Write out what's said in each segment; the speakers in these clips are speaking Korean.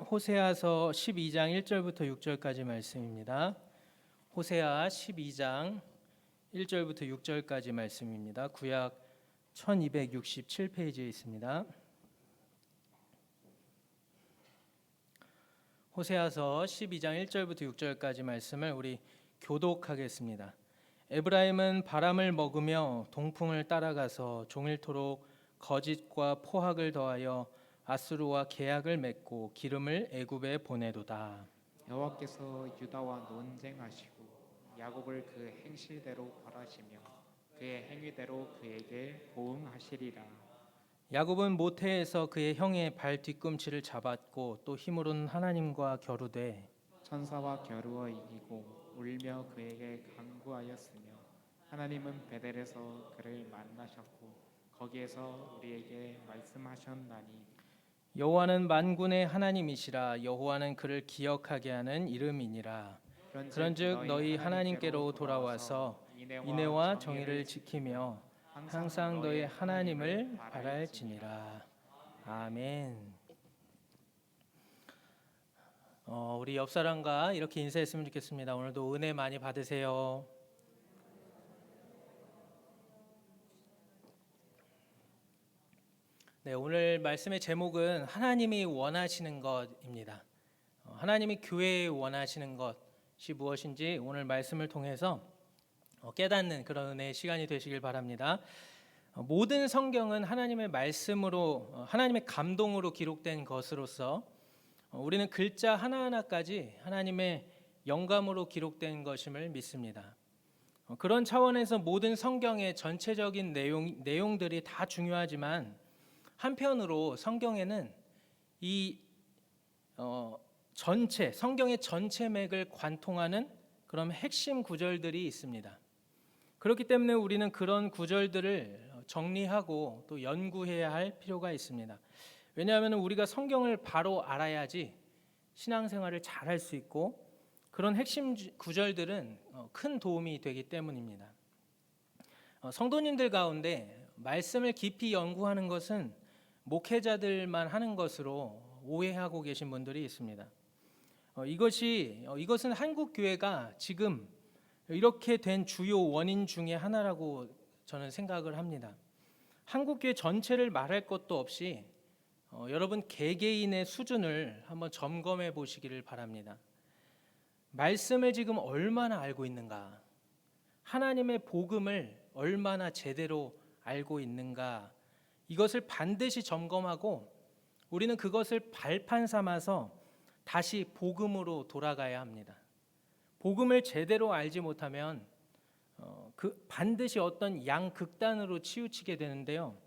호세아서 12장 1절부터 6절까지 말씀입니다. 호세아 12장 1절부터 6절까지 말씀입니다. 구약 1267페이지에 있습니다. 호세아서 12장 1절부터 6절까지 말씀을 우리 교독하겠습니다. 에브라임은 바람을 먹으며 동풍을 따라가서 종일토록 거짓과 포악을 더하여 아수르와 계약을 맺고 기름을 애굽에 보내도다. 여호와께서 유다와 논쟁하시고 야곱을 그 행실대로 벌하시며 그의 행위대로 그에게 보응하시리라. 야곱은 모태에서 그의 형의 발 뒤꿈치를 잡았고 또 힘으로는 하나님과 겨루되 천사와 겨루어 이기고 울며 그에게 간구하였으며 하나님은 베델에서 그를 만나셨고 거기에서 우리에게 말씀하셨나니 여호와는 만군의 하나님이시라. 여호와는 그를 기억하게 하는 이름이니라. 그런즉 너희 하나님께로 돌아와서 인애와 정의를 지키며 항상 너희 하나님을 바랄지니라. 아멘. 우리 옆 사람과 이렇게 인사했으면 좋겠습니다. 오늘도 은혜 많이 받으세요. 네, 오늘 말씀의 제목은 하나님이 원하시는 것입니다. 하나님이 교회에 원하시는 것이 무엇인지 오늘 말씀을 통해서 깨닫는 그런 은혜의 시간이 되시길 바랍니다. 모든 성경은 하나님의 말씀으로, 하나님의 감동으로 기록된 것으로서 우리는 글자 하나하나까지 하나님의 영감으로 기록된 것임을 믿습니다. 그런 차원에서 모든 성경의 전체적인 내용들이 다 중요하지만 한편으로 성경에는 이 성경의 전체 맥을 관통하는 그런 핵심 구절들이 있습니다. 그렇기 때문에 우리는 그런 구절들을 정리하고 또 연구해야 할 필요가 있습니다. 왜냐하면 우리가 성경을 바로 알아야지 신앙생활을 잘할 수 있고 그런 핵심 구절들은 큰 도움이 되기 때문입니다. 성도님들 가운데 말씀을 깊이 연구하는 것은 목회자들만 하는 것으로 오해하고 계신 분들이 있습니다. 이것은 한국 교회가 지금 이렇게 된 주요 원인 중에 하나라고 저는 생각을 합니다. 한국 교회 전체를 말할 것도 없이 여러분 개개인의 수준을 한번 점검해 보시기를 바랍니다. 말씀을 지금 얼마나 알고 있는가? 하나님의 복음을 얼마나 제대로 알고 있는가? 이것을 반드시 점검하고 우리는 그것을 발판 삼아서 다시 복음으로 돌아가야 합니다. 복음을 제대로 알지 못하면 반드시 어떤 양극단으로 치우치게 되는데요.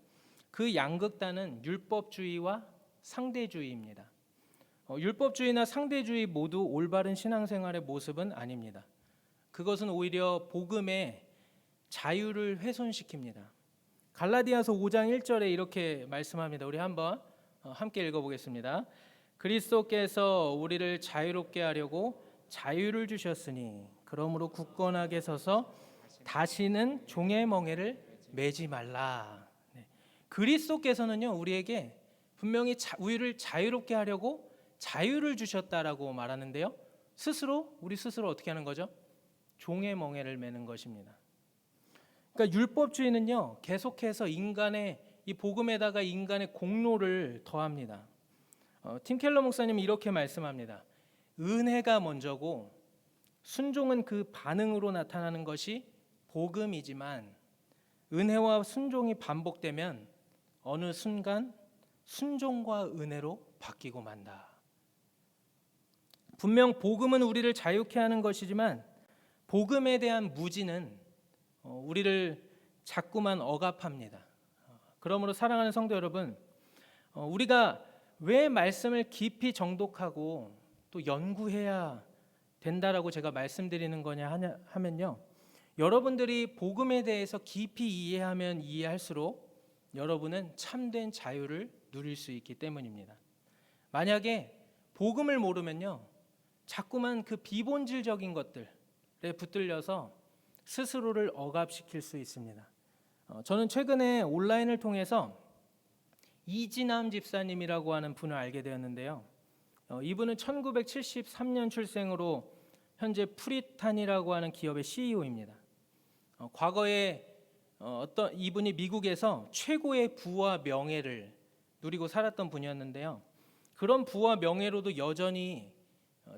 그 양극단은 율법주의와 상대주의입니다. 율법주의나 상대주의 모두 올바른 신앙생활의 모습은 아닙니다. 그것은 오히려 복음의 자유를 훼손시킵니다. 갈라디아서 5장 1절에 이렇게 말씀합니다. 우리 한번 함께 읽어보겠습니다. 그리스도께서 우리를 자유롭게 하려고 자유를 주셨으니 그러므로 굳건하게 서서 다시는 종의 멍에를 매지 말라. 네. 그리스도께서는요 우리에게 분명히 우리를 자유롭게 하려고 자유를 주셨다라고 말하는데요. 우리 스스로 어떻게 하는 거죠? 종의 멍에를 매는 것입니다. 그러니까 율법주의는요 계속해서 이 복음에다가 인간의 공로를 더합니다. 팀 켈러 목사님은 이렇게 말씀합니다. 은혜가 먼저고 순종은 그 반응으로 나타나는 것이 복음이지만 은혜와 순종이 반복되면 어느 순간 순종과 은혜로 바뀌고 만다. 분명 복음은 우리를 자유케 하는 것이지만 복음에 대한 무지는 우리를 자꾸만 억압합니다. 그러므로 사랑하는 성도 여러분, 우리가 왜 말씀을 깊이 정독하고 또 연구해야 된다라고 제가 말씀드리는 거냐 하면요. 여러분들이 복음에 대해서 깊이 이해하면 이해할수록 여러분은 참된 자유를 누릴 수 있기 때문입니다. 만약에 복음을 모르면요. 자꾸만 그 비본질적인 것들에 붙들려서 스스로를 억압시킬 수 있습니다. 저는 최근에 온라인을 통해서 이진남 집사님이라고 하는 분을 알게 되었는데요. 이분은 1973년 출생으로 현재 프리탄이라고 하는 기업의 CEO입니다. 과거에 어떤 이분이 미국에서 최고의 부와 명예를 누리고 살았던 분이었는데요. 그런 부와 명예로도 여전히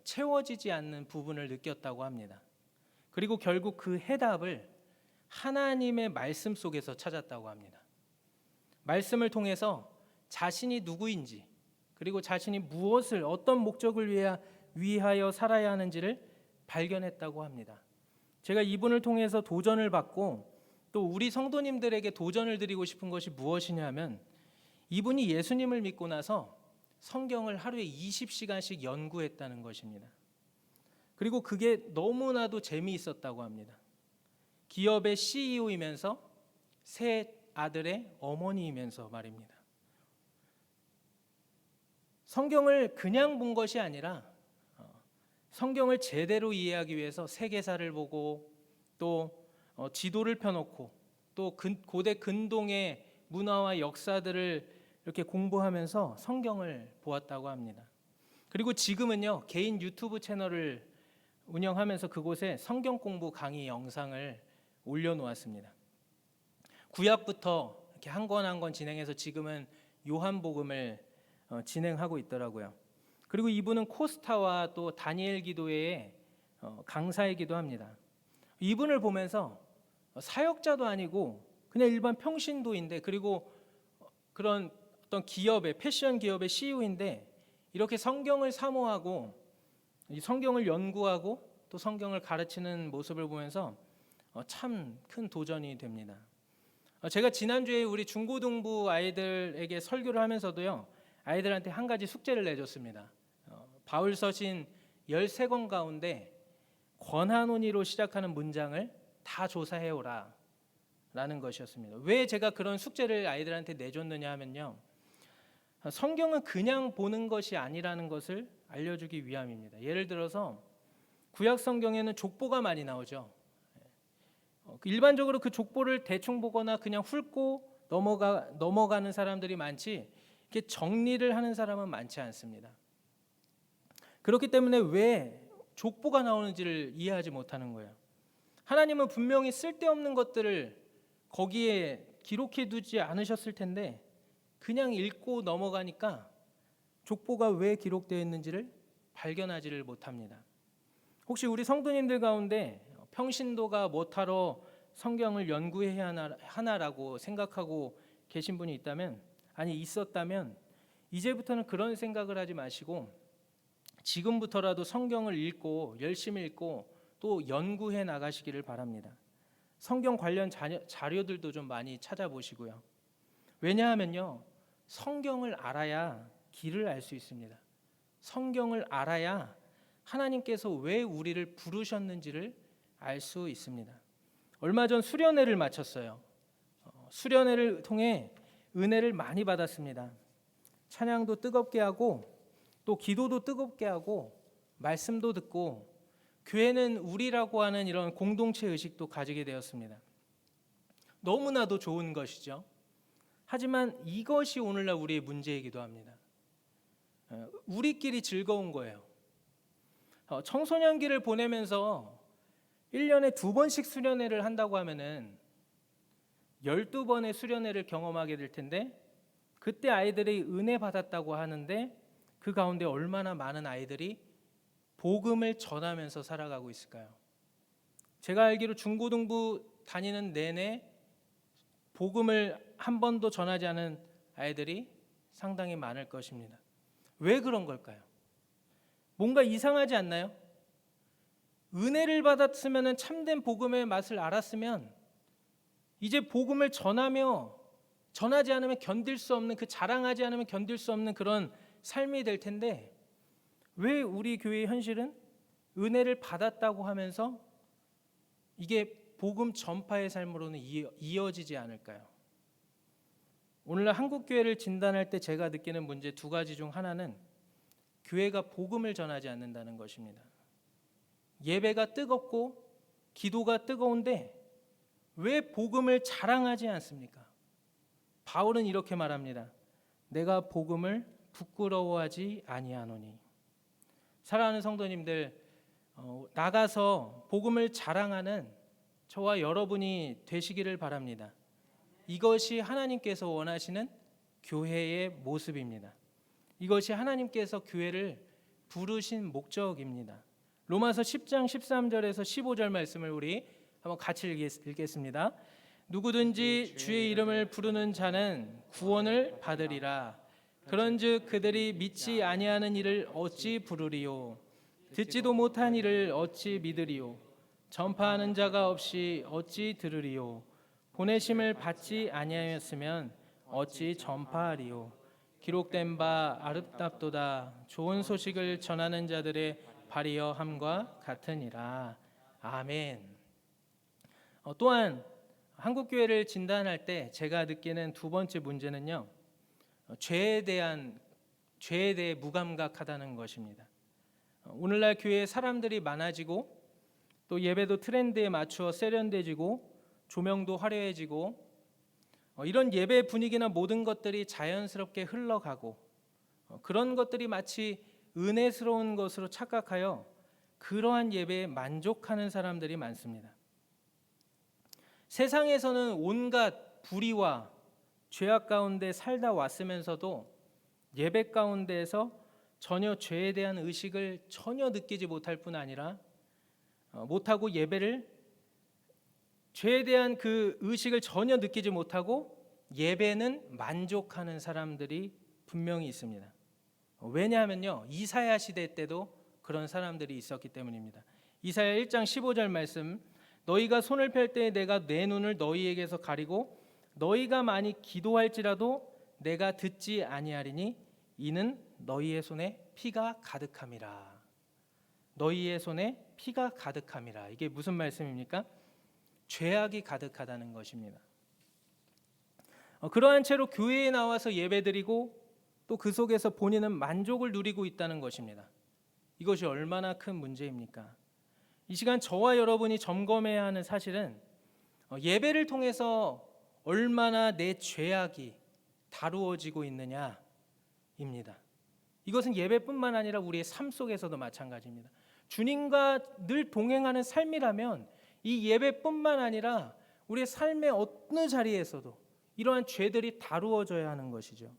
채워지지 않는 부분을 느꼈다고 합니다. 그리고 결국 그 해답을 하나님의 말씀 속에서 찾았다고 합니다. 말씀을 통해서 자신이 누구인지, 그리고 자신이 무엇을 어떤 목적을 위하여 살아야 하는지를 발견했다고 합니다. 제가 이분을 통해서 도전을 받고 또 우리 성도님들에게 도전을 드리고 싶은 것이 무엇이냐면, 이분이 예수님을 믿고 나서 성경을 하루에 20시간씩 연구했다는 것입니다. 그리고 그게 너무나도 재미있었다고 합니다. 기업의 CEO이면서 세 아들의 어머니이면서 말입니다. 성경을 그냥 본 것이 아니라 성경을 제대로 이해하기 위해서 세계사를 보고 또 지도를 펴놓고 또 고대 근동의 문화와 역사들을 이렇게 공부하면서 성경을 보았다고 합니다. 그리고 지금은요, 개인 유튜브 채널을 운영하면서 그곳에 성경 공부 강의 영상을 올려놓았습니다. 구약부터 이렇게 한 권 한 권 진행해서 지금은 요한복음을 진행하고 있더라고요. 그리고 이분은 코스타와 또 다니엘 기도회의 강사이기도 합니다. 이분을 보면서 사역자도 아니고 그냥 일반 평신도인데, 그리고 그런 어떤 기업의 패션 기업의 CEO인데 이렇게 성경을 사모하고 성경을 연구하고 또 성경을 가르치는 모습을 보면서 참 큰 도전이 됩니다. 제가 지난주에 우리 중고등부 아이들에게 설교를 하면서도요, 아이들한테 한 가지 숙제를 내줬습니다. 바울 서신 13권 가운데 권한원의로 시작하는 문장을 다 조사해오라 라는 것이었습니다. 왜 제가 그런 숙제를 아이들한테 내줬느냐 하면요, 성경은 그냥 보는 것이 아니라는 것을 알려주기 위함입니다. 예를 들어서 구약 성경에는 족보가 많이 나오죠. 일반적으로 그 족보를 대충 보거나 그냥 훑고 넘어가는 사람들이 많지, 이렇게 정리를 하는 사람은 많지 않습니다. 그렇기 때문에 왜 족보가 나오는지를 이해하지 못하는 거예요. 하나님은 분명히 쓸데없는 것들을 거기에 기록해 두지 않으셨을 텐데 그냥 읽고 넘어가니까 족보가 왜 기록되어 있는지를 발견하지를 못합니다. 혹시 우리 성도님들 가운데 평신도가 뭐하러 성경을 연구해야 하나라고 생각하고 계신 분이 있었다면 이제부터는 그런 생각을 하지 마시고 지금부터라도 성경을 읽고 열심히 읽고 또 연구해 나가시기를 바랍니다. 성경 관련 자료들도 좀 많이 찾아보시고요. 왜냐하면요, 성경을 알아야 길을 알 수 있습니다. 성경을 알아야 하나님께서 왜 우리를 부르셨는지를 알 수 있습니다. 얼마 전 수련회를 마쳤어요. 수련회를 통해 은혜를 많이 받았습니다. 찬양도 뜨겁게 하고 또 기도도 뜨겁게 하고 말씀도 듣고 교회는 우리라고 하는 이런 공동체 의식도 가지게 되었습니다. 너무나도 좋은 것이죠. 하지만 이것이 오늘날 우리의 문제이기도 합니다. 우리끼리 즐거운 거예요. 청소년기를 보내면서 1년에 2번씩 수련회를 한다고 하면은 12번의 수련회를 경험하게 될 텐데, 그때 아이들이 은혜 받았다고 하는데 그 가운데 얼마나 많은 아이들이 복음을 전하면서 살아가고 있을까요? 제가 알기로 중고등부 다니는 내내 복음을 한 번도 전하지 않은 아이들이 상당히 많을 것입니다. 왜 그런 걸까요? 뭔가 이상하지 않나요? 은혜를 받았으면 참된 복음의 맛을 알았으면 이제 복음을 전하지 않으면 견딜 수 없는, 자랑하지 않으면 견딜 수 없는 그런 삶이 될 텐데, 왜 우리 교회의 현실은 은혜를 받았다고 하면서 이게 복음 전파의 삶으로는 이어지지 않을까요? 오늘날 한국교회를 진단할 때 제가 느끼는 문제 2가지 중 하나는 교회가 복음을 전하지 않는다는 것입니다. 예배가 뜨겁고 기도가 뜨거운데 왜 복음을 자랑하지 않습니까? 바울은 이렇게 말합니다. 내가 복음을 부끄러워하지 아니하노니. 사랑하는 성도님들, 나가서 복음을 자랑하는 저와 여러분이 되시기를 바랍니다. 이것이 하나님께서 원하시는 교회의 모습입니다. 이것이 하나님께서 교회를 부르신 목적입니다. 로마서 10장 13절에서 15절 말씀을 우리 한번 같이 읽겠습니다. 누구든지 주의 이름을 부르는 자는 구원을 받으리라. 그런즉 그들이 믿지 아니하는 이를 어찌 부르리요? 듣지도 못한 이를 어찌 믿으리요? 전파하는 자가 없이 어찌 들으리요? 보내심을 받지 아니하였으면 어찌 전파하리요? 기록된 바 아름답도다. 좋은 소식을 전하는 자들의 발이여 함과 같으니라. 아멘. 또한 한국 교회를 진단할 때 제가 느끼는 두 번째 문제는요, 죄에 대해 무감각하다는 것입니다. 오늘날 교회에 사람들이 많아지고 또 예배도 트렌드에 맞추어 세련돼지고 조명도 화려해지고 이런 예배 분위기나 모든 것들이 자연스럽게 흘러가고 그런 것들이 마치 은혜스러운 것으로 착각하여 그러한 예배에 만족하는 사람들이 많습니다. 세상에서는 온갖 불의와 죄악 가운데 살다 왔으면서도 예배 가운데에서 전혀 죄에 대한 의식을 전혀 느끼지 못할 뿐 아니라 못하고 예배를 죄에 대한 그 의식을 전혀 느끼지 못하고 예배는 만족하는 사람들이 분명히 있습니다. 왜냐하면요, 이사야 시대 때도 그런 사람들이 있었기 때문입니다. 이사야 1장 15절 말씀, 너희가 손을 펼 때에 내가 내 눈을 너희에게서 가리고 너희가 많이 기도할지라도 내가 듣지 아니하리니 이는 너희의 손에 피가 가득함이라. 너희의 손에 피가 가득함이라. 이게 무슨 말씀입니까? 죄악이 가득하다는 것입니다. 그러한 채로 교회에 나와서 예배드리고 또 그 속에서 본인은 만족을 누리고 있다는 것입니다. 이것이 얼마나 큰 문제입니까? 이 시간 저와 여러분이 점검해야 하는 사실은 예배를 통해서 얼마나 내 죄악이 다루어지고 있느냐입니다. 이것은 예배뿐만 아니라 우리의 삶 속에서도 마찬가지입니다. 주님과 늘 동행하는 삶이라면 이 예배뿐만 아니라 우리의 삶의 어느 자리에서도 이러한 죄들이 다루어져야 하는 것이죠.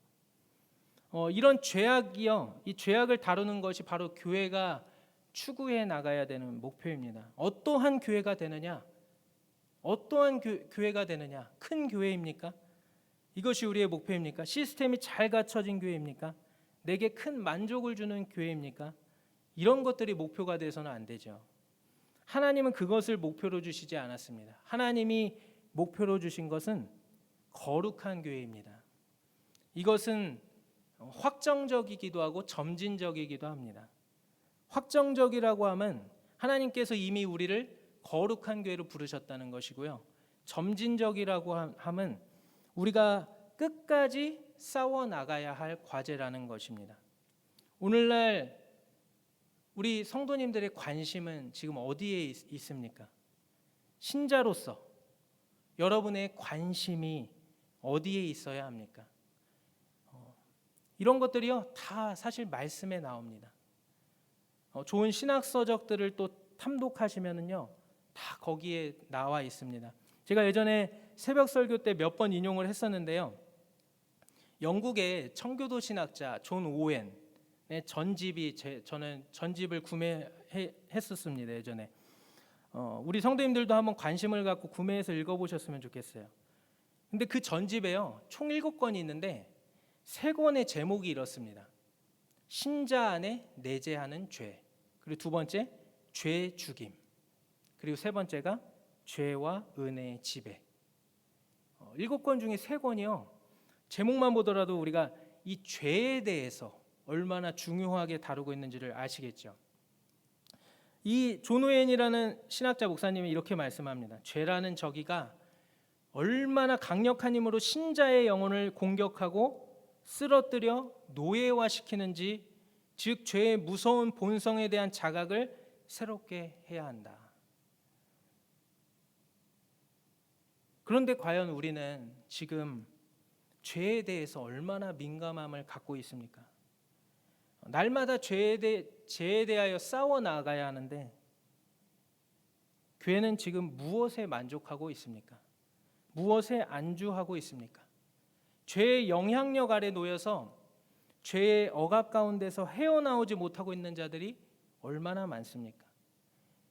이런 죄악이요, 이 죄악을 다루는 것이 바로 교회가 추구해 나가야 되는 목표입니다. 어떠한 교회가 되느냐? 어떠한 교회가 되느냐? 큰 교회입니까? 이것이 우리의 목표입니까? 시스템이 잘 갖춰진 교회입니까? 내게 큰 만족을 주는 교회입니까? 이런 것들이 목표가 돼서는 안 되죠. 하나님은 그것을 목표로 주시지 않았습니다. 하나님이 목표로 주신 것은 거룩한 교회입니다. 이것은 확정적이기도 하고 점진적이기도 합니다. 확정적이라고 하면 하나님께서 이미 우리를 거룩한 교회로 부르셨다는 것이고요. 점진적이라고 하면 우리가 끝까지 싸워 나가야 할 과제라는 것입니다. 오늘날 우리 성도님들의 관심은 지금 어디에 있습니까? 신자로서 여러분의 관심이 어디에 있어야 합니까? 이런 것들이요, 다 사실 말씀에 나옵니다. 좋은 신학 서적들을 또 탐독하시면은요, 다 거기에 나와 있습니다. 제가 예전에 새벽 설교 때 몇 번 인용을 했었는데요. 영국의 청교도 신학자 존 오웬의 전집이 저는 전집을 구매했었습니다. 예전에 우리 성도님들도 한번 관심을 갖고 구매해서 읽어보셨으면 좋겠어요. 근데 그 전집에요, 총 7권이 있는데 3권의 제목이 이렇습니다. 신자 안에 내재하는 죄, 그리고 두 번째 죄 죽임, 그리고 세 번째가 죄와 은혜의 지배. 7권 중에 3권이요, 제목만 보더라도 우리가 이 죄에 대해서 얼마나 중요하게 다루고 있는지를 아시겠죠. 이 존 오웬이라는 신학자 목사님이 이렇게 말씀합니다. 죄라는 저기가 얼마나 강력한 힘으로 신자의 영혼을 공격하고 쓰러뜨려 노예화시키는지, 즉 죄의 무서운 본성에 대한 자각을 새롭게 해야 한다. 그런데 과연 우리는 지금 죄에 대해서 얼마나 민감함을 갖고 있습니까? 날마다 죄에 대하여 싸워 나가야 하는데 교회는 지금 무엇에 만족하고 있습니까? 무엇에 안주하고 있습니까? 죄의 영향력 아래 놓여서 죄의 억압 가운데서 헤어나오지 못하고 있는 자들이 얼마나 많습니까?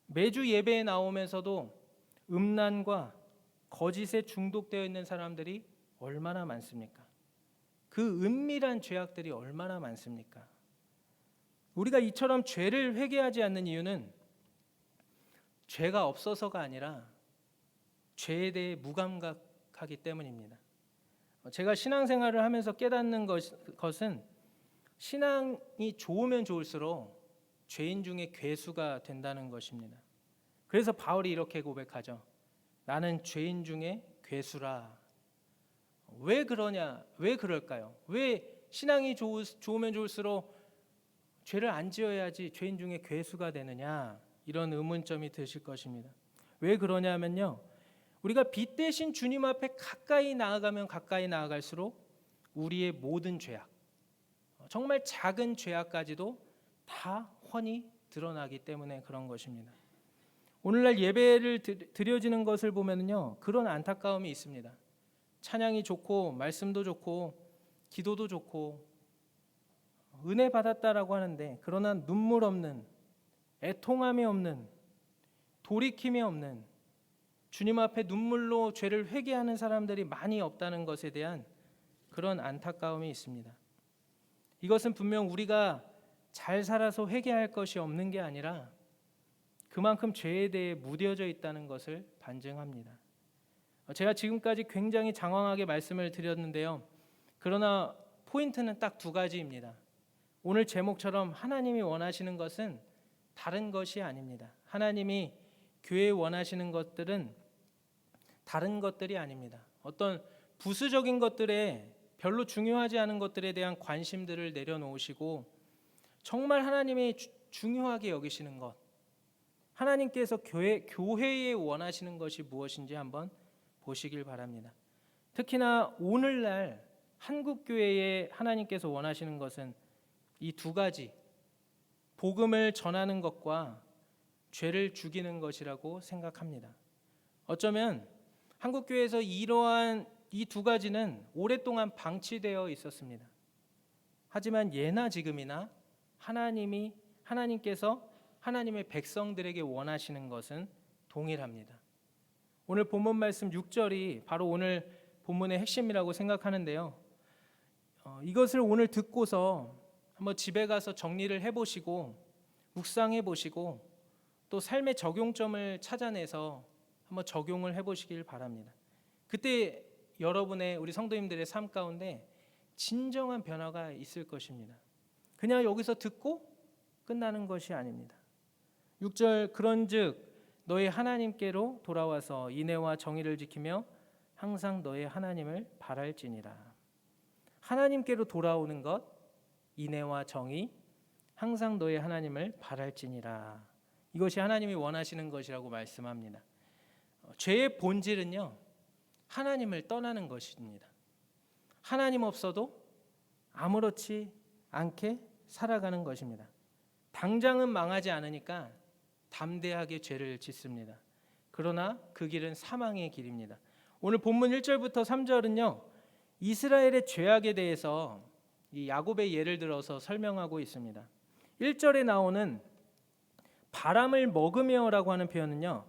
매주 예배에 나오면서도 음란과 거짓에 중독되어 있는 사람들이 얼마나 많습니까? 그 은밀한 죄악들이 얼마나 많습니까? 우리가 이처럼 죄를 회개하지 않는 이유는 죄가 없어서가 아니라 죄에 대해 무감각하기 때문입니다. 제가 신앙생활을 하면서 깨닫는 것은 신앙이 좋으면 좋을수록 죄인 중에 괴수가 된다는 것입니다. 그래서 바울이 이렇게 고백하죠. 나는 죄인 중에 괴수라. 왜 그러냐? 왜 그럴까요? 왜 신앙이 좋으면 좋을수록 죄를 안 지어야지 죄인 중에 괴수가 되느냐? 이런 의문점이 드실 것입니다. 왜 그러냐면요. 우리가 빛 대신 주님 앞에 가까이 나아가면 가까이 나아갈수록 우리의 모든 죄악, 정말 작은 죄악까지도 다 훤히 드러나기 때문에 그런 것입니다. 오늘날 예배를 드려지는 것을 보면요, 그런 안타까움이 있습니다. 찬양이 좋고 말씀도 좋고 기도도 좋고 은혜 받았다라고 하는데 그러나 눈물 없는, 애통함이 없는, 돌이킴이 없는, 주님 앞에 눈물로 죄를 회개하는 사람들이 많이 없다는 것에 대한 그런 안타까움이 있습니다. 이것은 분명 우리가 잘 살아서 회개할 것이 없는 게 아니라 그만큼 죄에 대해 무뎌져 있다는 것을 반증합니다. 제가 지금까지 굉장히 장황하게 말씀을 드렸는데요. 그러나 포인트는 딱 두 가지입니다. 오늘 제목처럼 하나님이 원하시는 것은 다른 것이 아닙니다. 하나님이 교회에 원하시는 것들은 다른 것들이 아닙니다. 어떤 부수적인 것들에 별로 중요하지 않은 것들에 대한 관심들을 내려놓으시고 정말 하나님이 중요하게 여기시는 것, 하나님께서 교회에 원하시는 것이 무엇인지 한번 보시길 바랍니다. 특히나 오늘날 한국교회에 하나님께서 원하시는 것은 이 두 가지, 복음을 전하는 것과 죄를 죽이는 것이라고 생각합니다. 어쩌면 한국교회에서 이러한 이 두 가지는 오랫동안 방치되어 있었습니다. 하지만 예나 지금이나 하나님께서 하나님의 백성들에게 원하시는 것은 동일합니다. 오늘 본문 말씀 6절이 바로 오늘 본문의 핵심이라고 생각하는데요. 이것을 오늘 듣고서 한번 집에 가서 정리를 해보시고 묵상해 보시고 또 삶의 적용점을 찾아내서 한번 적용을 해보시길 바랍니다. 그때 여러분의 우리 성도님들의 삶 가운데 진정한 변화가 있을 것입니다. 그냥 여기서 듣고 끝나는 것이 아닙니다. 6절 그런즉 너희 하나님께로 돌아와서 인애와 정의를 지키며 항상 너희 하나님을 바랄지니라. 하나님께로 돌아오는 것, 인애와 정의, 항상 너희 하나님을 바랄지니라. 이것이 하나님이 원하시는 것이라고 말씀합니다. 죄의 본질은요, 하나님을 떠나는 것입니다. 하나님 없어도 아무렇지 않게 살아가는 것입니다. 당장은 망하지 않으니까 담대하게 죄를 짓습니다. 그러나 그 길은 사망의 길입니다. 오늘 본문 1절부터 3절은요, 이스라엘의 죄악에 대해서 이 야곱의 예를 들어서 설명하고 있습니다. 1절에 나오는 바람을 먹으며라고 하는 표현은요,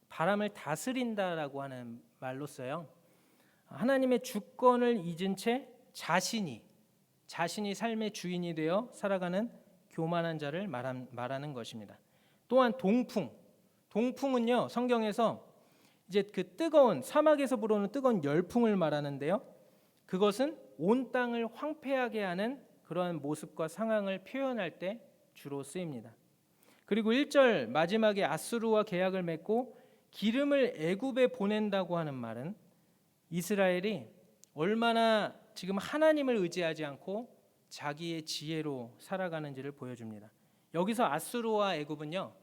바람을 다스린다라고 하는 말로 써요. 하나님의 주권을 잊은 채 자신이 삶의 주인이 되어 살아가는 교만한 자를 말하는 것입니다. 또한 동풍은요, 성경에서 이제 그 뜨거운 사막에서 불어오는 뜨거운 열풍을 말하는데요. 그것은 온 땅을 황폐하게 하는 그러한 모습과 상황을 표현할 때 주로 쓰입니다. 그리고 1절 마지막에 아수르와 계약을 맺고 기름을 애굽에 보낸다고 하는 말은 이스라엘이 얼마나 지금 하나님을 의지하지 않고 자기의 지혜로 살아가는지를 보여줍니다. 여기서 아수르와 애굽은요,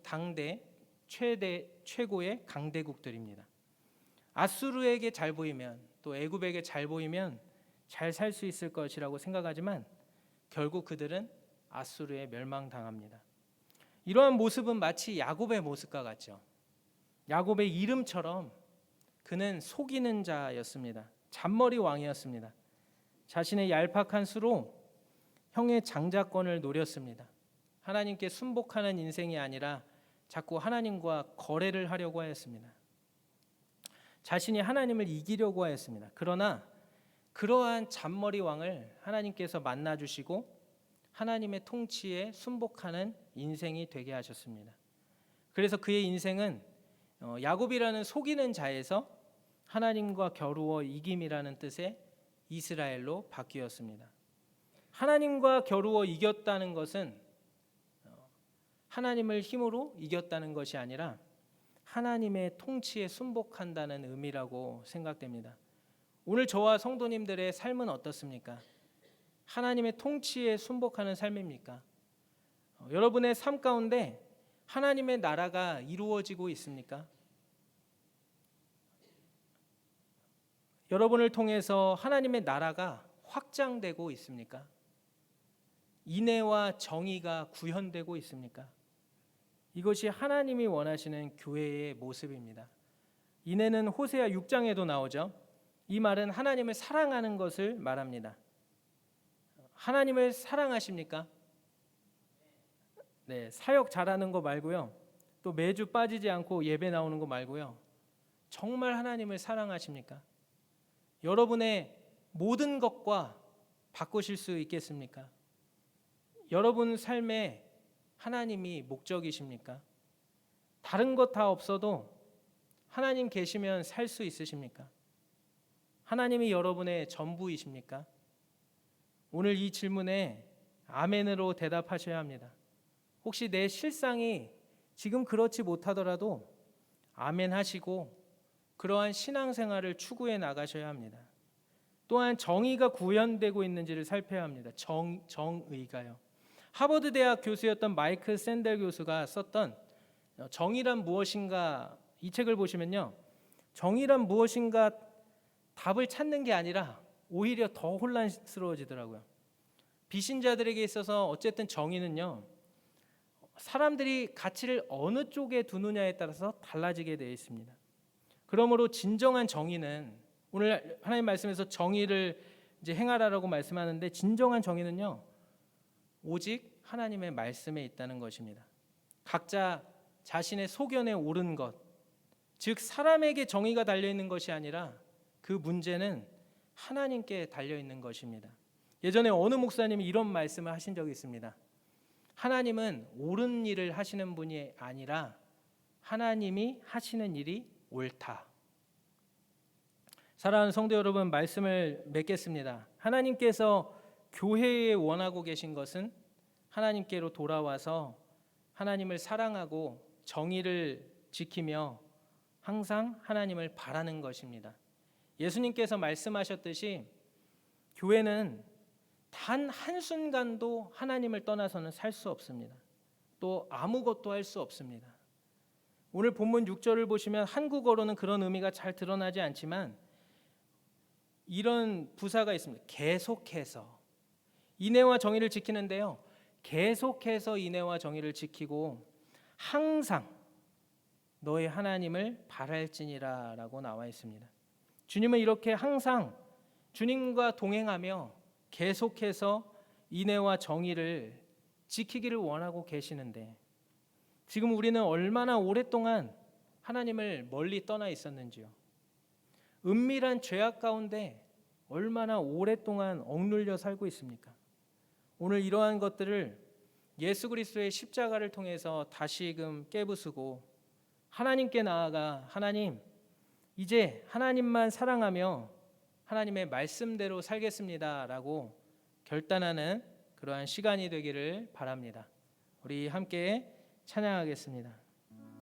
당대 최고의 강대국들입니다. 아수르에게 잘 보이면 또 애굽에게 잘 보이면 잘 살 수 있을 것이라고 생각하지만 결국 그들은 아수르에 멸망당합니다. 이러한 모습은 마치 야곱의 모습과 같죠. 야곱의 이름처럼 그는 속이는 자였습니다. 잔머리 왕이었습니다. 자신의 얄팍한 수로 형의 장자권을 노렸습니다. 하나님께 순복하는 인생이 아니라 자꾸 하나님과 거래를 하려고 하였습니다. 자신이 하나님을 이기려고 하였습니다. 그러나 그러한 잔머리 왕을 하나님께서 만나주시고 하나님의 통치에 순복하는 인생이 되게 하셨습니다. 그래서 그의 인생은 야곱이라는 속이는 자에서 하나님과 겨루어 이김이라는 뜻의 이스라엘로 바뀌었습니다. 하나님과 겨루어 이겼다는 것은 하나님을 힘으로 이겼다는 것이 아니라 하나님의 통치에 순복한다는 의미라고 생각됩니다. 오늘 저와 성도님들의 삶은 어떻습니까? 하나님의 통치에 순복하는 삶입니까? 여러분의 삶 가운데 하나님의 나라가 이루어지고 있습니까? 여러분을 통해서 하나님의 나라가 확장되고 있습니까? 인애와 정의가 구현되고 있습니까? 이것이 하나님이 원하시는 교회의 모습입니다. 인애는 호세아 6장에도 나오죠. 이 말은 하나님을 사랑하는 것을 말합니다. 하나님을 사랑하십니까? 네, 사역 잘하는 거 말고요. 또 매주 빠지지 않고 예배 나오는 거 말고요. 정말 하나님을 사랑하십니까? 여러분의 모든 것과 바꾸실 수 있겠습니까? 여러분 삶에 하나님이 목적이십니까? 다른 것 다 없어도 하나님 계시면 살 수 있으십니까? 하나님이 여러분의 전부이십니까? 오늘 이 질문에 아멘으로 대답하셔야 합니다. 혹시 내 실상이 지금 그렇지 못하더라도 아멘 하시고 그러한 신앙생활을 추구해 나가셔야 합니다. 또한 정의가 구현되고 있는지를 살펴야 합니다. 정의가요. 하버드 대학 교수였던 마이클 샌델 교수가 썼던 정의란 무엇인가 이 책을 보시면요. 정의란 무엇인가 답을 찾는 게 아니라 오히려 더 혼란스러워지더라고요. 비신자들에게 있어서 어쨌든 정의는요. 사람들이 가치를 어느 쪽에 두느냐에 따라서 달라지게 되어 있습니다. 그러므로 진정한 정의는 오늘 하나님 말씀에서 정의를 이제 행하라라고 말씀하는데 진정한 정의는요. 오직 하나님의 말씀에 있다는 것입니다. 각자 자신의 소견에 옳은 것, 즉 사람에게 정의가 달려 있는 것이 아니라 그 문제는 하나님께 달려 있는 것입니다. 예전에 어느 목사님이 이런 말씀을 하신 적이 있습니다. 하나님은 옳은 일을 하시는 분이 아니라 하나님이 하시는 일이 옳다. 사랑하는 성도 여러분, 말씀을 맺겠습니다. 하나님께서 교회에 원하고 계신 것은 하나님께로 돌아와서 하나님을 사랑하고 정의를 지키며 항상 하나님을 바라는 것입니다. 예수님께서 말씀하셨듯이 교회는 단 한순간도 하나님을 떠나서는 살 수 없습니다. 또 아무것도 할 수 없습니다. 오늘 본문 6절을 보시면 한국어로는 그런 의미가 잘 드러나지 않지만 이런 부사가 있습니다. 계속해서 인애와 정의를 지키는데요. 계속해서 인애와 정의를 지키고 항상 너의 하나님을 바랄지니라 라고 나와 있습니다. 주님은 이렇게 항상 주님과 동행하며 계속해서 인애와 정의를 지키기를 원하고 계시는데 지금 우리는 얼마나 오랫동안 하나님을 멀리 떠나 있었는지요. 은밀한 죄악 가운데 얼마나 오랫동안 억눌려 살고 있습니까? 오늘 이러한 것들을 예수 그리스도의 십자가를 통해서 다시금 깨부수고 하나님께 나아가 하나님 이제 하나님만 사랑하며 하나님의 말씀대로 살겠습니다라고 결단하는 그러한 시간이 되기를 바랍니다. 우리 함께 찬양하겠습니다.